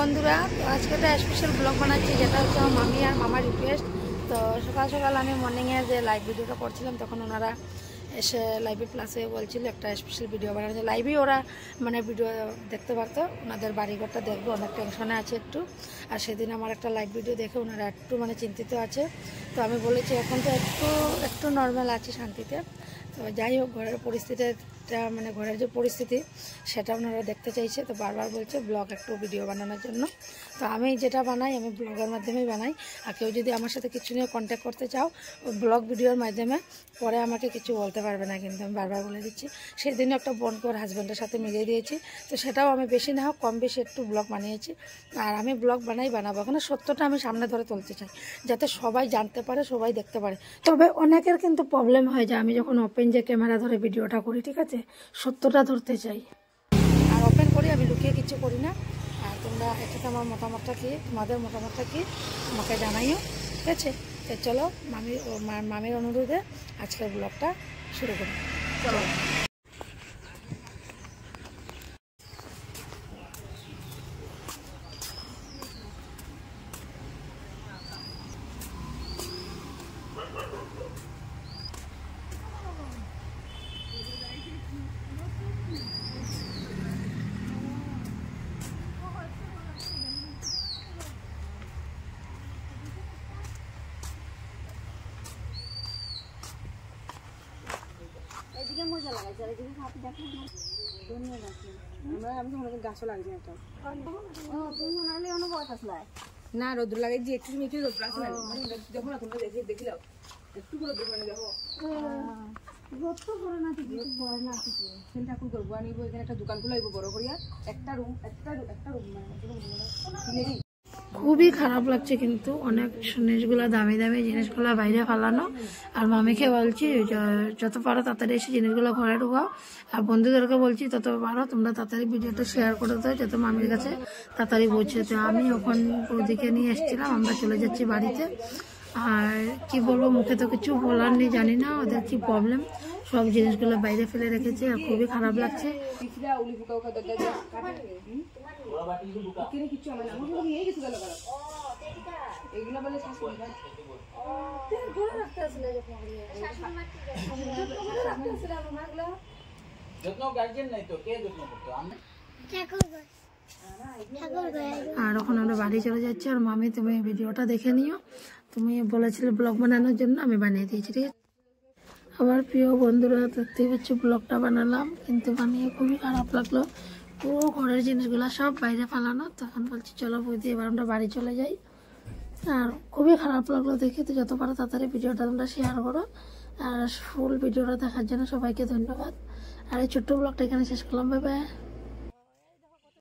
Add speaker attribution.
Speaker 1: বন্ধুরা, তো আজকে একটা স্পেশাল ব্লগ বানাচ্ছি, যেটা হচ্ছে আমার মামি আর মামার রিকোয়েস্ট। তো সকাল সকাল আমি মর্নিংয়ে যে লাইভ ভিডিওটা করছিলাম, তখন ওনারা এসে লাইভে প্লাসে বলছিল একটা স্পেশাল ভিডিও বানাচ্ছে। লাইভেই ওরা মানে ভিডিও দেখতে পারতো, ওনাদের বাড়িঘরটা দেখবে, অনেক টেনশনে আছে একটু। আর সেদিন আমার একটা লাইভ ভিডিও দেখে ওনারা একটু মানে চিন্তিত আছে। তো আমি বলেছি এখন তো একটু নর্মাল আছে, শান্তিতে। তো যাই হোক, ঘরের পরিস্থিতিটা মানে ঘরের যে পরিস্থিতি সেটা ওনারা দেখতে চাইছে। তো বারবার বলছে ব্লগ একটু ভিডিও বানানোর জন্য। তো আমি যেটা বানাই আমি ব্লগের মাধ্যমেই বানাই। আর কেউ যদি আমার সাথে কিছু নিয়ে কন্ট্যাক্ট করতে চাও ব্লগ ভিডিওর মাধ্যমে, পরে আমাকে কিছু বলতে পারবে না, কিন্তু আমি বারবার বলে দিচ্ছি। সেদিনও একটা বোনকে ওর হাজব্যান্ডের সাথে মিলিয়ে দিয়েছি। তো সেটাও আমি বেশি না হোক কম বেশি একটু ব্লগ বানিয়েছি। আর আমি ব্লগ বানাবো, এখন সত্যটা আমি সামনে ধরে তুলতে চাই, যাতে সবাই জানতে পারে, সবাই দেখতে পারে। তবে অনেকের কিন্তু প্রবলেম হয় যে আমি যখন ওপেন যে ক্যামেরা ধরে ভিডিওটা করি, ঠিক আছে, সত্যটা ধরতে চাই। আর ওপেন করি, আমি লুকিয়ে কিছু করি না। আর তোমরা এটাতে আমার মতামতটা কি, তোমাদের মতামতটা কি আমাকে জানাইও, ঠিক আছে। তো চলো মামির অনুরোধে আজকের ব্লগটা শুরু করি, চলো। এদিকে মজা লাগাইছে, এদিকে হাতে দেখো ধনিয়া গাছ। আমি তো অনেক গাছও লাগছে একটা। তুমি মনে হলে অনুভব আসলে না রোদ্র লাগাই যে একটু মিষ্টি রোদ্র আসলে দেখো না, তোমরা দেখিলাও একটু করে দোকানে দেখো রোদ তো করে না, ঠিক বড় না কিছু সেটা কোন করবো। আনিব এখানে একটা দোকান খুলে বড় করিয়া একটা রুম মানে খুবই খারাপ লাগছে, কিন্তু অনেক জিনিসগুলো দামি দামি জিনিসগুলো বাইরে ফেলানো। আর মামিকে বলছি যত পারো তাড়াতাড়ি এসে জিনিসগুলো ঘরে ঢুকাও। আর বন্ধুদেরকে বলছি তত পারো তোমরা তাড়াতাড়ি ভিডিওটা শেয়ার করে দাও, যাতে মামির কাছে তাড়াতাড়ি পৌঁছাতে। আমি ওখান ওদিকে নিয়ে এসেছিলাম, আমরা চলে যাচ্ছি বাড়িতে। আর কি বলবো, মুখে তো কিছু বলার নেই, জানি না ওদের কি প্রবলেম, সব জিনিসগুলো বাইরে ফেলে রেখেছে। আর খুবই খারাপ লাগছে। আর এখন আমরা বাড়ি চলে যাচ্ছি। আর মামি তুমি ভিডিওটা দেখে নিও, তুমি বলেছিলে ব্লগ বানানোর জন্য, আমি বানিয়ে দিয়েছি, ঠিক আছে। আবার প্রিয় বন্ধুরা, দেখতেই পাচ্ছ ব্লগটা বানালাম, কিন্তু বানিয়ে খুবই খারাপ লাগলো। পুরো ঘরের জিনিসগুলো সব বাইরে ফালানো। তখন বলছি চলো বৌদি এবার আমরা বাড়ি চলে যাই। আর খুবই খারাপ লাগলো দেখে। তো যত পারো তাড়াতাড়ি ভিডিওটা তোমরা শেয়ার করো। আর ফুল ভিডিওটা দেখার জন্য সবাইকে ধন্যবাদ। আর এই ছোট্ট ব্লগটা এখানে শেষ করলাম, বাই বাই।